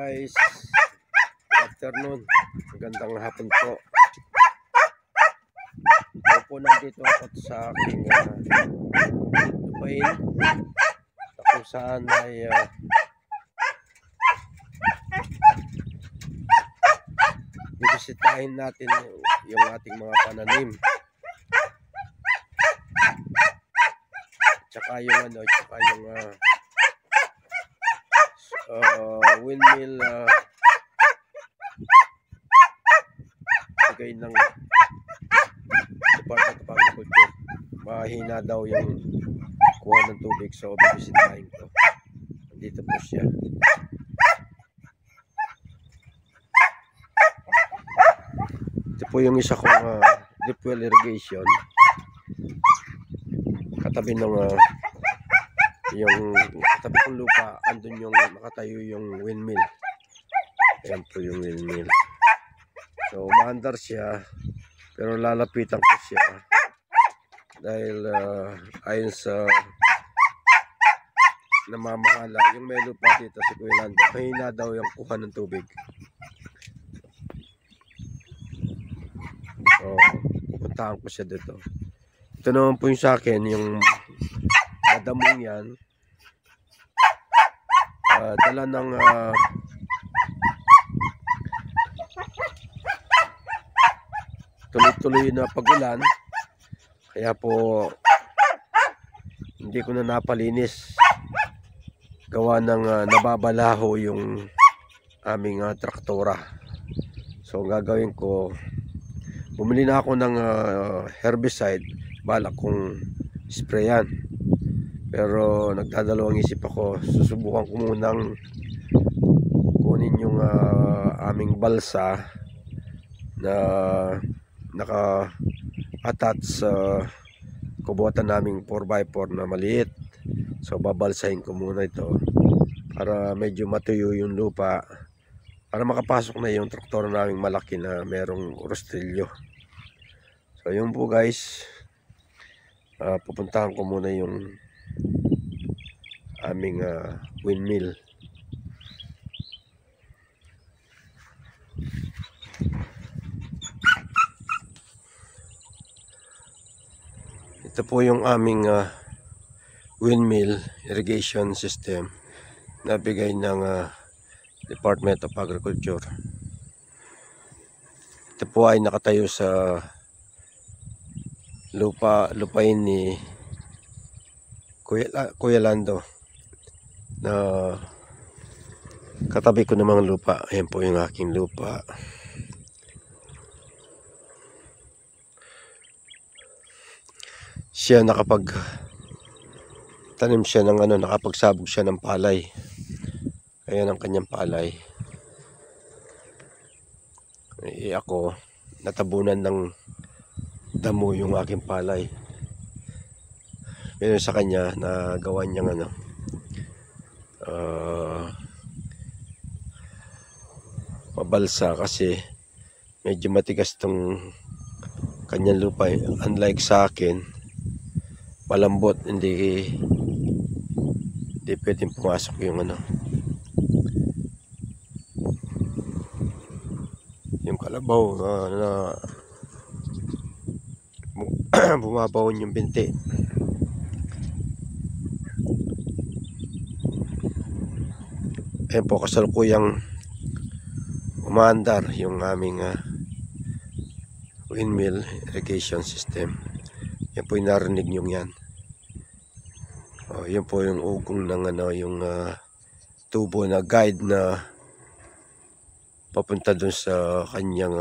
guys, good afternoon, magandang hapon po. Ako po nandito ako sa aking lupain kung saan ay bibisitahin natin yung ating mga pananim, tsaka yung windmill bigay ng Department of Agriculture. Mahina daw yung kuha ng tubig, so bibisitahin ko. Dito po siya. Ito po yung isa kong deep well irrigation, katabi ng yung katabi kong lupa. Andun yung nakatayo yung windmill. Ayan po yung windmill. So maandar siya, pero lalapitan ko siya dahil ayon sa namamahala yung may lupa dito sa Kuya Lando, mahina daw yung kuha ng tubig. So pupuntahan ko siya dito. Ito naman po yung sa akin, yung damong yan, dala ng tuloy-tuloy na pag-ulan, kaya po hindi ko na napalinis, gawa ng nababalaho yung aming traktora. So ang gagawin ko, bumili na ako ng herbicide, balak kong sprayan, pero nagdadalawang isip ako. Susubukan ko munang kunin yung aming balsa na naka-attach sa kubutan naming 4x4 na maliit. So babalsahin ko muna ito para medyo matuyo yung lupa, para makapasok na yung traktor naming malaki na merong rostilyo. So yun po guys, pupuntahan ko muna yung aming windmill. Ito po yung aming windmill irrigation system na bigay ng Department of Agriculture. Ito po ay nakatayo sa lupain ni Kuya Lando, na katabi ko namang lupa. Ayan po yung aking lupa. Siya tanim siya ng nakapagsabog siya ng palay. Ayan ang kanyang palay. Ako, natabunan ng damo yung aking palay. Pero sa kanya, nagawa niyang mabalsa, kasi medyo matigas tong kanyang lupa. Unlike sa akin, malambot, hindi pwedeng pumasok yung yung kalabaw na bumabawon yung binti. Ayan po, kasalukuyang umaandar yung aming windmill irrigation system. Yan po yung narinig nyo yan. Yan po yung ugong ng yung tubo na guide na papunta dun sa kanyang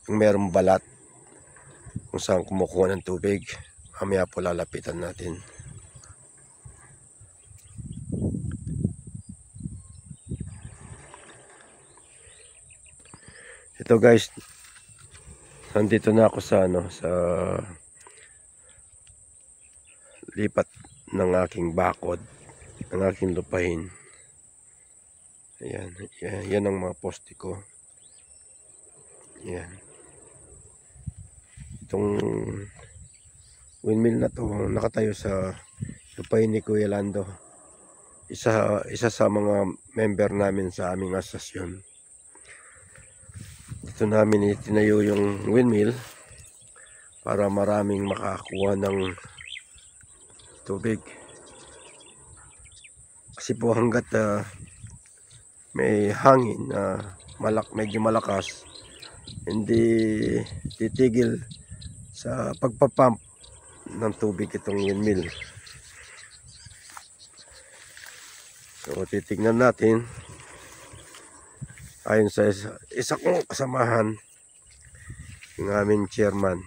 yung merong balat kung saan kumukuha ng tubig. Mamaya po lalapitan natin. Ito guys, nandito na ako sa sa lipat ng aking bakod, ng aking lupain. Ayan, yan ang mga poste ko. Ayan. Itong windmill na to nakatayo sa lupain ni Kuya Lando. isa sa mga member namin sa aming asosasyon. Dito namin itinayo yung windmill para maraming makakuha ng tubig. Kasi po hanggat may hangin na medyo malakas, hindi titigil sa pagpapump ng tubig itong windmill. So titignan natin, ayon sa isa kong kasamahan, yung aming chairman,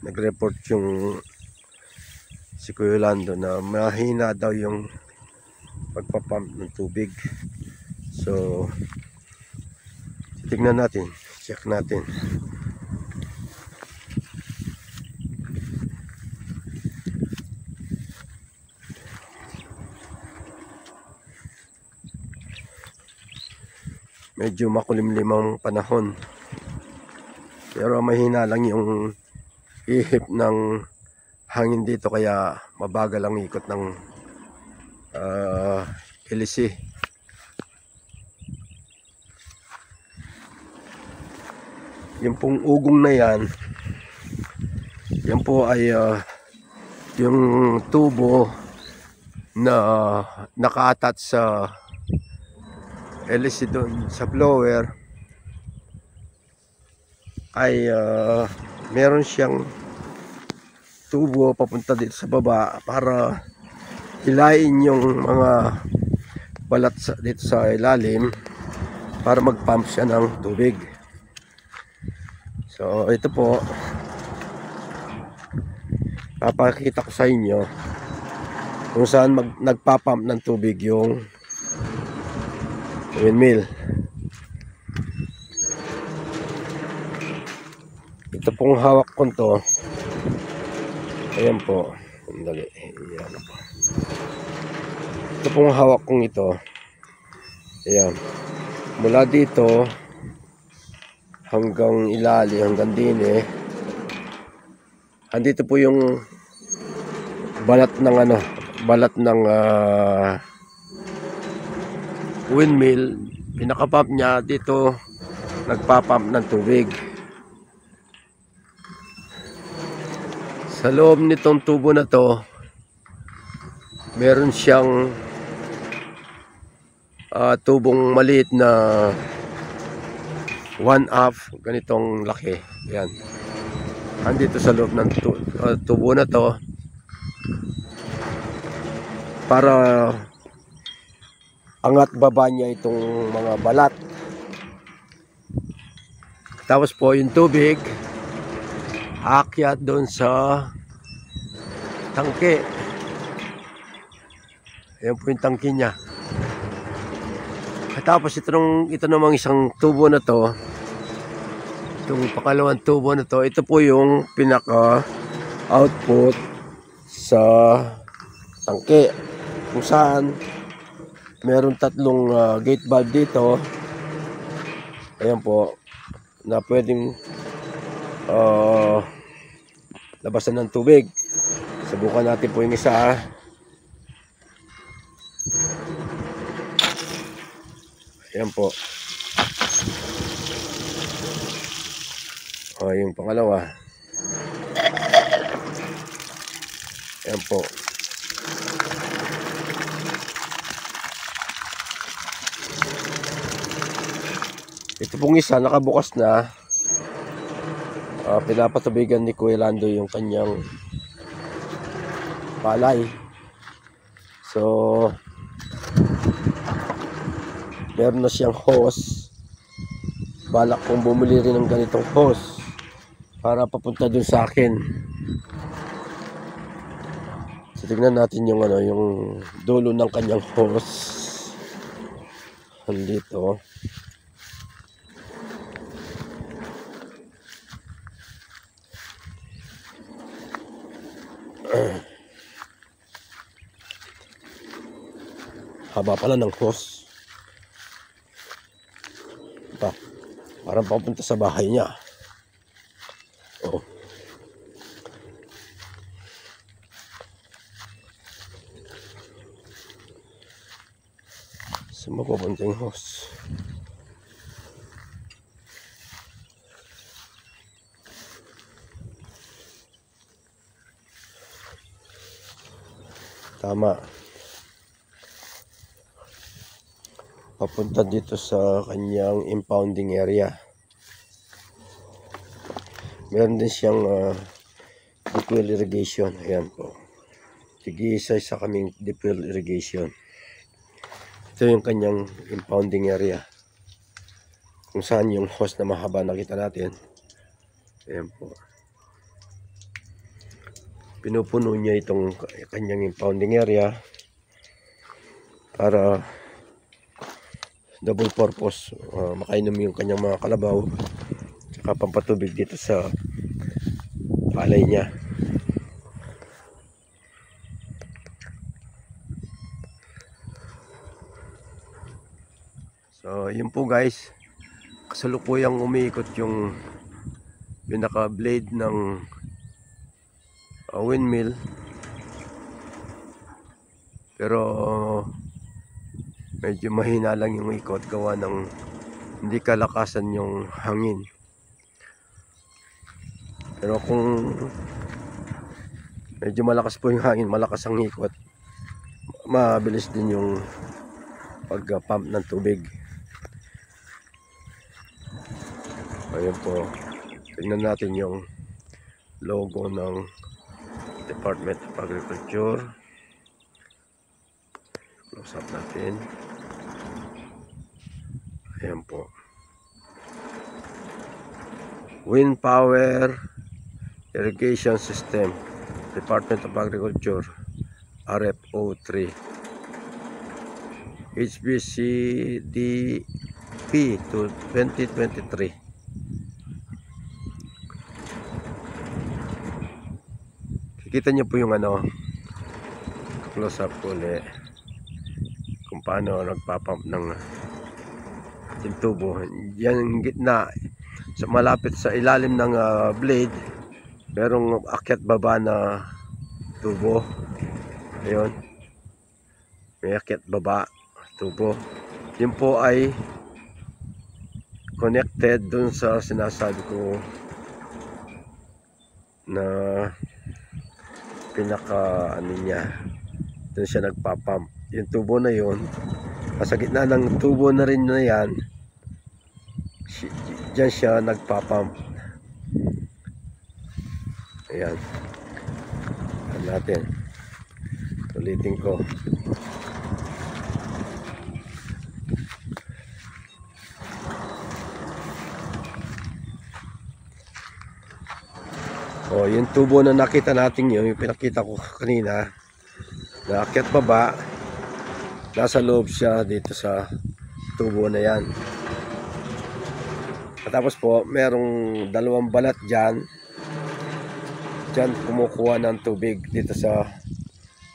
nag-report yung si Kuya Lando na mahina daw yung pagpapump ng tubig. So tignan natin, check natin. Medyo makulimlim ang panahon, pero mahina lang yung ihip ng hangin dito, kaya mabagal ang ikot ng LC. Yung pong ugong na yan po ay yung tubo na naka-attach sa LC doon sa blower, ay meron siyang tubo papunta dito sa baba para hilain yung mga balat dito sa ilalim para mag-pump siya ng tubig. So ito po, papakita ko sa inyo kung saan nagpapump ng tubig yung windmill. Ito pong hawak ko to, ayan po, sandali, ayan po. Ito pong hawak kong ito, ayan, mula dito hanggang ilalim, hanggang dine, andito po yung balat ng windmill. Pinaka-pump niya dito, nagpa-pump ng tubig. Sa loob nitong tubo na to, meron siyang tubong maliit na 1/2 ganitong laki. Yan, andito sa loob ng tubo na to para angat baba niya itong mga balat. Tapos po yung tubig aakyat doon sa tangke. Ayan po yung tangke niya. Tapos ito namang isang tubo na to, itong pakalawang tubo na to, ito po yung pinaka output sa tangke, kung saan meron tatlong gate valve dito. Ayan po, na pwedeng labasan ng tubig. Subukan natin po yung isa. Ayan po. Yung pangalawa. Ayan po. Ito pong isa nakabukas na. Pinapatubigan ni Kuya Lando yung kanyang palay. So meron na siyang hose. Balak kong bumili rin ng ganitong hose para papunta dun sa akin. So tignan natin yung yung dulo ng kanyang hose. Andito. Haba pala ng hose. Ito, parang papunta sa bahay niya. Oh. Saan mapupunta yung hose? Tama. Papunta dito sa kanyang impounding area. Meron din siyang deep well irrigation. Ayan po. Tig-isa-isa kaming deep well irrigation. Ito yung kanyang impounding area. Kung saan yung hose na mahaba nakita natin. Ayan po. Pinupuno niya itong kanyang impounding area para double purpose. Makainom yung kanyang mga kalabaw. Tsaka pampatubig dito sa palay niya. So yun po guys, kasalukuyang umiikot yung pinaka blade ng windmill, pero medyo mahina lang yung ikot gawa ng hindi kalakasan yung hangin. Pero kung medyo malakas po yung hangin, malakas ang ikot, mabilis din yung pag-pump ng tubig. Ayan po, tingnan natin yung logo ng Department of Agriculture. Close up natin. Ayan po, Wind Power Irrigation System, Department of Agriculture, RFO3, HBCDP to 2023. Kikita niyo po yung close up ulit kung paano nagpapump ng tubo. Yan yung gitna, sa malapit sa ilalim ng blade, merong akyat baba na tubo. Ayun, may akyat baba tubo. Yun po ay connected dun sa sinasabi ko na pinaka niya, dun siya nagpapump. Yung tubo na yun, sa gitna ng tubo na rin na yan, dyan siya nagpapump. Ayan, natin ulitin ko. Yung tubo na nakita natin yun, yung pinakita ko kanina, na akyat baba, nasa loob siya dito sa tubo na yan. At tapos po, merong dalawang balat dyan kumukuha ng tubig dito sa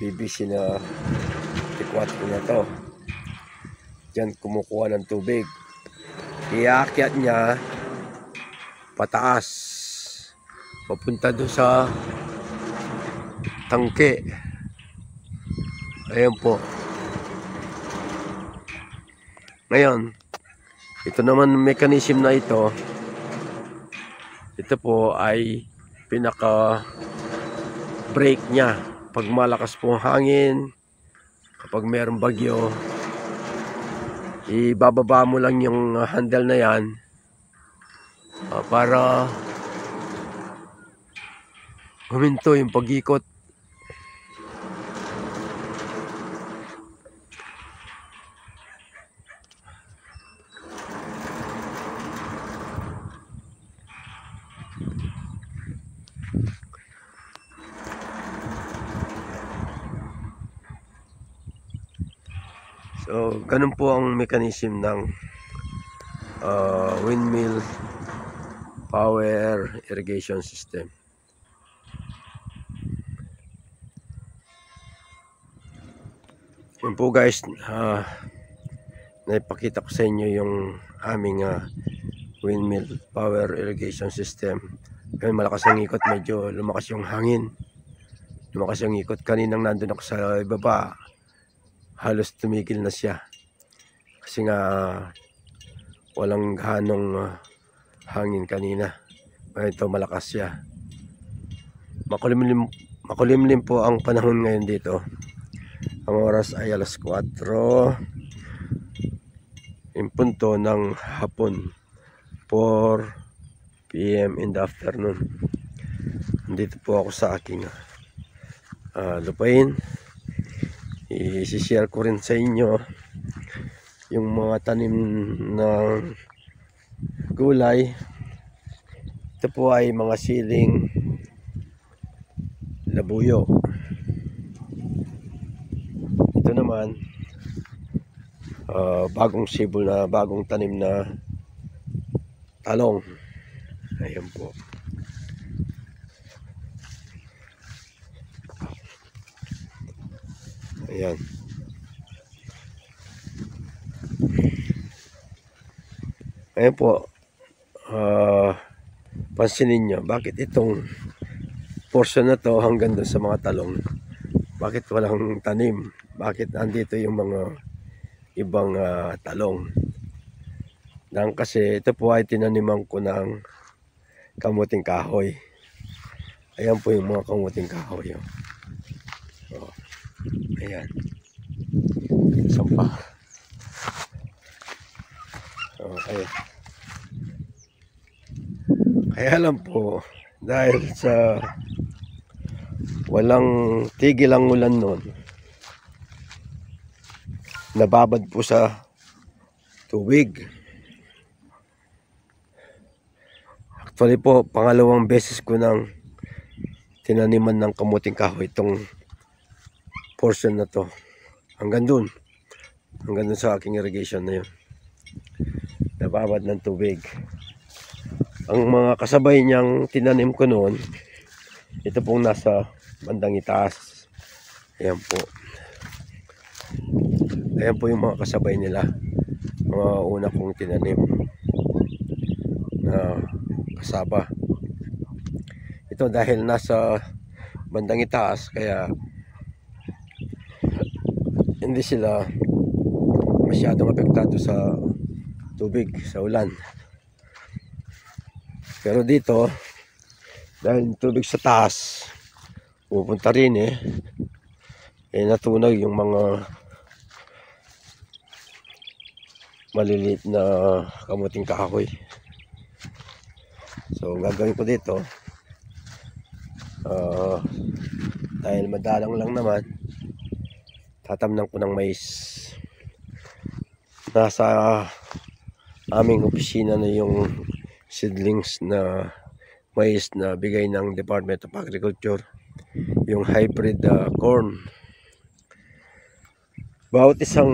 PVC na tikwat ko na to. Dyan kumukuha ng tubig, iakyat niya pataas papunta doon sa tangke. Ayan po. Ngayon, ito naman mechanism na ito po ay pinaka brake niya. Pag malakas po hangin, kapag mayroong bagyo, ibababa mo lang yung handle na yan para huminto yung pag-ikot. So, ganun po ang mechanism ng windmill power irrigation system. Yun po guys, naipakita ko sa inyo yung aming windmill power irrigation system. Kaya malakas ang ikot, medyo lumakas yung hangin, lumakas yung ikot. Kaninang nandun ako sa ibaba, halos tumigil na siya. Kasi nga walang ganong hangin kanina. Ito malakas siya. Makulimlim po ang panahon ngayon dito. Ang oras ay alas 4 in punto ng hapon, 4 PM in the afternoon. Nandito po ako sa aking lupain. I-share ko rin sa inyo yung mga tanim ng gulay. Ito po ay mga siling labuyo. Ito naman bagong sibol na bagong tanim na talong. Ayan po. Ayan. Ayan po. Pansinin nyo, bakit itong portion na to hanggang doon sa mga talong, bakit walang tanim? Bakit andito yung mga ibang talong? Dahil kasi ito po ay tinaniman ko ng kamuting kahoy. Ayan po yung mga kamuting kahoy. Oh. Ayan. Sampa. Oh, ayan. Kaya lang po, dahil sa walang tigil ang ulan noon, nababad po sa tubig. Actually po, pangalawang beses ko nang tinaniman ng kamuting kahoy itong portion na to. Hanggang dun sa aking irrigation na yun, nababad ng tubig. Ang mga kasabay niyang tinanim ko noon, ito pong nasa bandang itaas. Ayan po. Ayan po yung mga kasabay nila, mga una kong tinanim na kasaba. Ito dahil nasa bandang itaas, kaya hindi sila masyadong apektado sa tubig, sa ulan. Pero dito, dahil tubig sa taas pupunta rin natunaw yung mga maliliit na kamuting kahoy. So gagawin ko dito, dahil madalang lang naman, tatamnan ko ng mais. Nasa aming opisina na yung seedlings na mais na bigay ng Department of Agriculture, yung hybrid corn. Bawat isang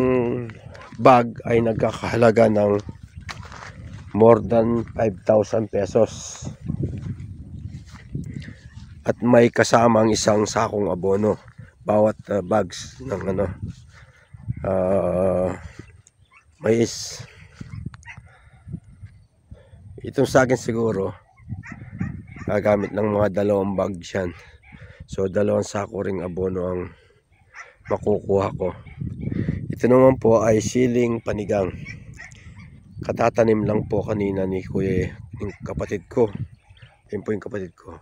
bag ay nagkakahalaga ng more than 5,000 pesos. At may kasama ang isang sakong abono bawat bags ng mais. Itong sa akin siguro gagamit ng mga 2 bags yan. So 2 sako ring abono ang makukuha ko. Ito naman po ay siling panigang. Katatanim lang po kanina ni Kuya, yung kapatid ko. Ayun po yung kapatid ko.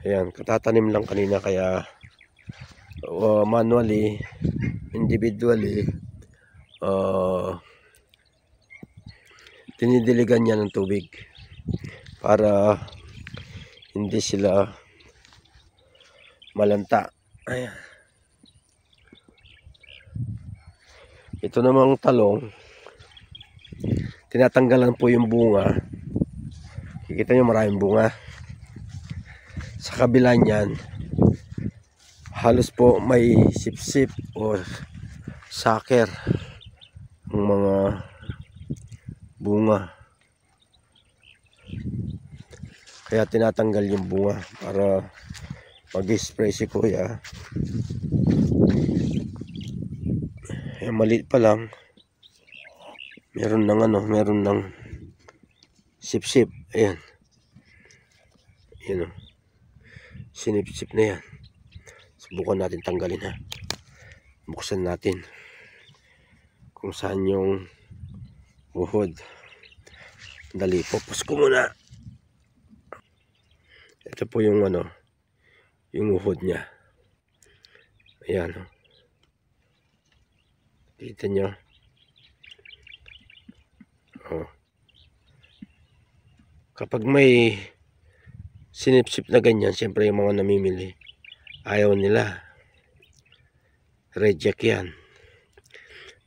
Ayan, katatanim lang kanina, kaya manually, individually, dinidiligan niya ng tubig para hindi sila malanta. Ayan. Ito namang talong, tinatanggalan po yung bunga. Kikita nyo maraming bunga. Sa kabila niyan, halos po may sipsip o saker ang mga bunga. Kaya tinatanggal yung bunga para mag-spray si Kuya. Maliit pa lang, meron ng sip-sip. Ayan, yun, sinip-sip na yan. Subukan natin tanggalin, buksan natin kung saan yung uhod. Dali, pupus ko muna. Ito po yung ano, yung uhod niya. Ayan. Kita nyo. Oh. Kapag may sinipsip na ganyan, siyempre yung mga namimili, ayaw nila. Reject yan.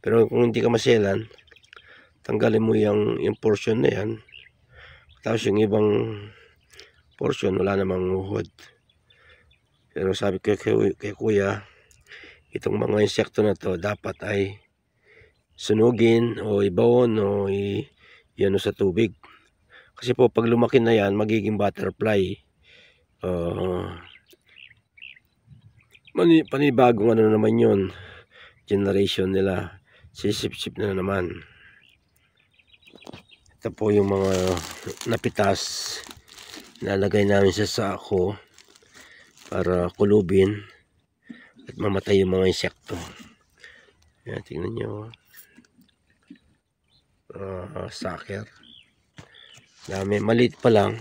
Pero kung hindi ka maselan, tanggalin mo yung portion na yan. Tapos yung ibang portion, wala namang uhod. Pero sabi ko kay kuya, itong mga insekto na to, dapat ay sunugin o ibawon o iano sa tubig. Kasi po pag lumaki na yan, magiging butterfly. Panibagong ano naman yun, generation nila, sisip-sip na naman. Ito po yung mga napitas, nalagay namin sa sako para kulubin at mamatay yung mga insekto. Yan, tingnan nyo. Sucker. Dami, maliit pa lang.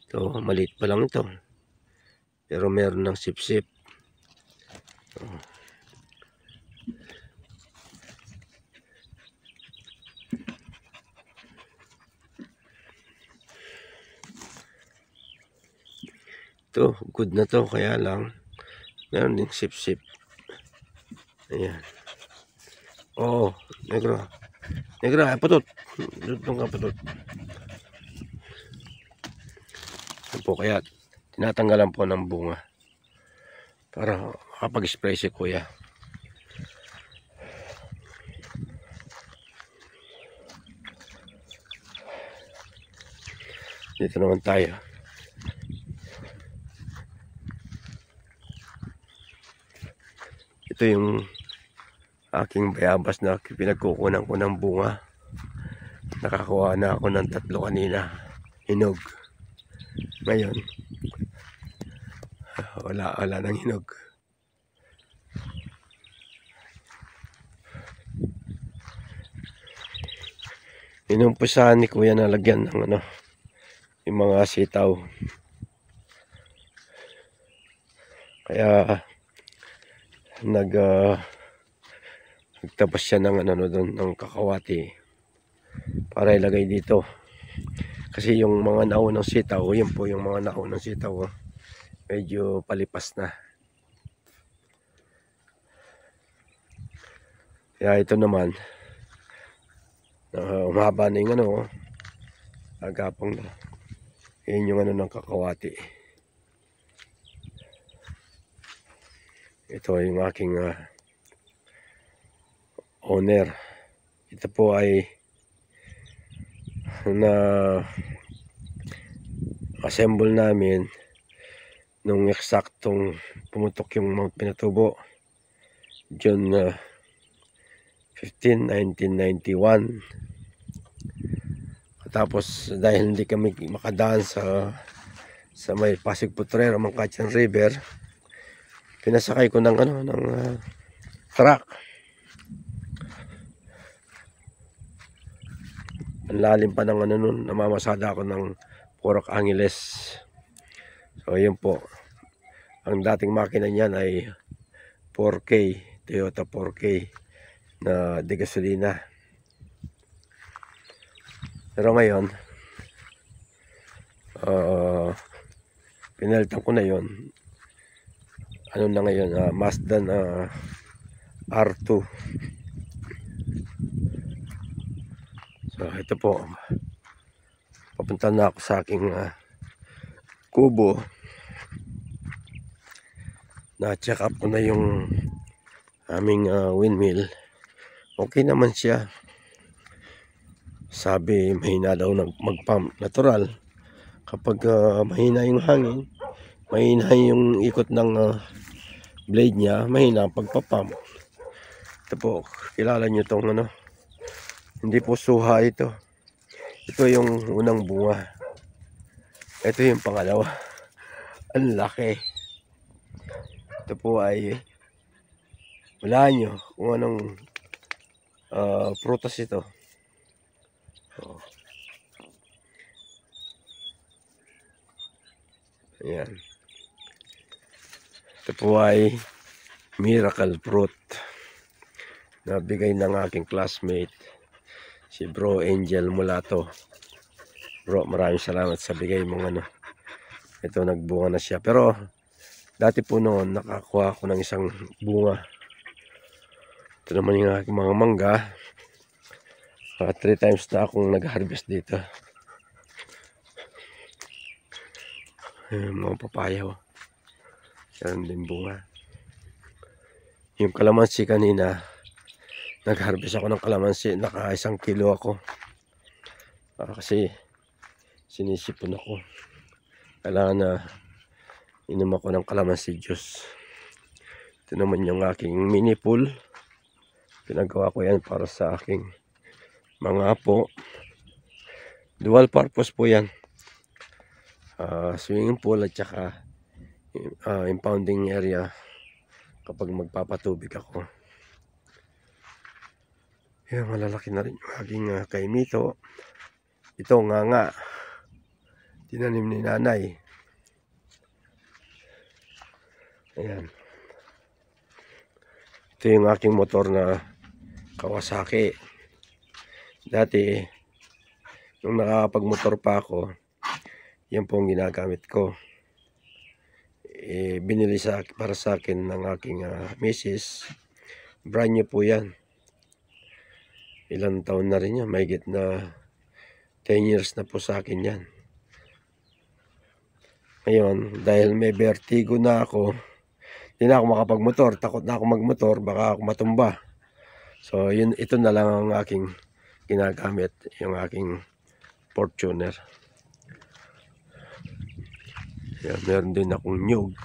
Ito, maliit pa lang ito. Pero meron ng sip-sip. Ito, good na to, kaya lang meron din sip-sip. Ayan. Oo, negra. Negra, patot. Doon ka patot. Yan po, kaya tinatanggalan po ng bunga para makapag-spray si kuya. Dito naman tayo. Ito yung aking bayabas na pinagkukunan ko ng bunga. Nakakuha na ako ng 3 kanina. Hinog. Ngayon, wala nang hinog. Inumpisahan ni kuya na lagyan ng ano, yung mga sitaw. Kaya nagtabas siya ng ano doon, ng kakawati para ilagay dito. Kasi yung mga naunang sitaw, yun po yung mga naunang sitaw, medyo palipas na. Kaya ito naman, umahaba na yung ano, agapang na. Yun yung ano ng kakawati. Ito yung aking owner. Ito po ay na assemble namin nung eksaktong pumutok yung Mount Pinatubo June 15, 1991. Tapos dahil hindi kami makadaan sa may Pasig Potrero, Mangkatyan River, pinasakay ko ng ano, ng truck. Ang lalim pa ng ano nun, namamasada ako ng Purok Angeles. So yun po, ang dating makina niyan ay 4K, Toyota 4K na de gasolina. Pero ngayon, pinalitan ko na yon. Ano na ngayon, Mazda R2. So ito po, papunta na ako sa aking kubo. Na-check up ko na yung aming windmill. Okay naman siya. Sabi mahina daw mag-pump. Natural, kapag mahina yung hangin, mahina yung ikot ng blade niya, mahina ang pagpapump. Ito po, kilala nyo itong ano, hindi po suha ito. Ito yung unang bunga. Ito yung pangalawa. Ang laki. Ito po ay wala nyo kung anong prutas ito. Oh, ayan. Ito po ay miracle fruit na bigay ng aking classmate, si Bro Angel Mulato. Bro, maraming salamat sa bigay mong ano. Ito, nagbunga na siya. Pero dati po noon, nakakuha ako ng isang bunga. Ito naman yung aking mga mangga. 3 times na akong nag-harvest dito. Ayan, mga papaya. Yan din bunga. Yung kalamansi kanina, nag-harvest ako ng kalamansi. Naka 1 kilo ako. Kasi sinisipon ako. Kailangan na inom ako ng kalamansi juice. Ito naman yung aking mini pool. Pinagawa ko yan para sa aking mga apo. Dual purpose po yan. Swimming pool at saka impounding area kapag magpapatubig ako. Yan, malalaki na rin yung aking kaimito. Ito nga tinanim ni nanay. Ayan. Ito yung aking motor na Kawasaki. Dati nung nakakapag-motor pa ako, yan po ang ginagamit ko. Binili para sa akin ng aking misis. Brand new po yan. Ilang taon na rin yan. Mahigit na 10 years na po sa akin yan. Ngayon, dahil may vertigo na ako, hindi na ako makapag-motor. Takot na ako mag-motor, baka ako matumba. So, ito na lang ang aking ginagamit, yung aking Fortuner. Yan, meron din akong nyug.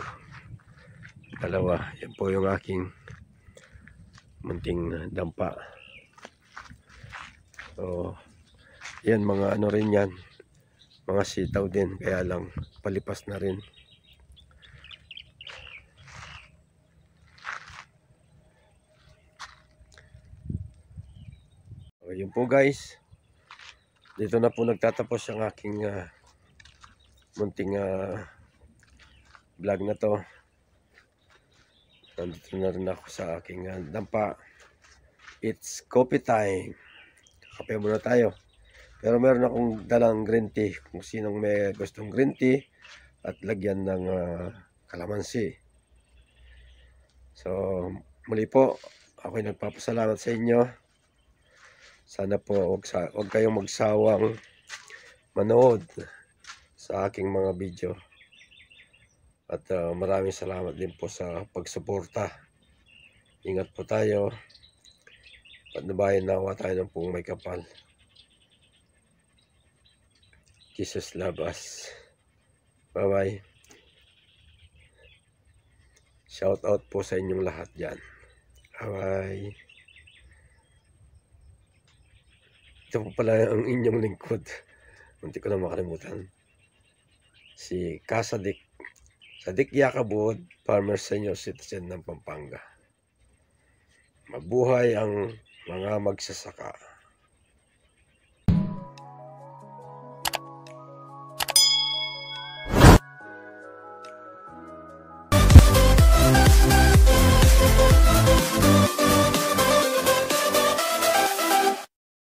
Dalawa. Yan po yung aking munting dampa. So, yan, mga ano rin yan. Mga sitaw din, kaya lang palipas na rin. So, yun po guys. Dito na po nagtatapos ang aking munting vlog na to. Nandito na rin ako sa aking dampa. It's coffee time. Kape muna tayo. Pero meron akong dalang green tea. Kung sinong may gustong green tea at lagyan ng kalamansi. So, muli po, ako'y nagpapasalamat sa inyo. Sana po huwag kayong magsawang manood sa aking mga video. At maraming salamat din po sa pagsuporta. Ingat po tayo. Patnubayan nawa tayo ng pong may kapal. Jesus love us. Bye bye. Shout out po sa inyong lahat dyan. Bye bye. Ito po pala ang inyong lingkod. Munti ko na makalimutan. Si Kasadik. Sadik Yakabud, Farmer Senior Citizen ng Pampanga. Mabuhay ang mga magsasaka.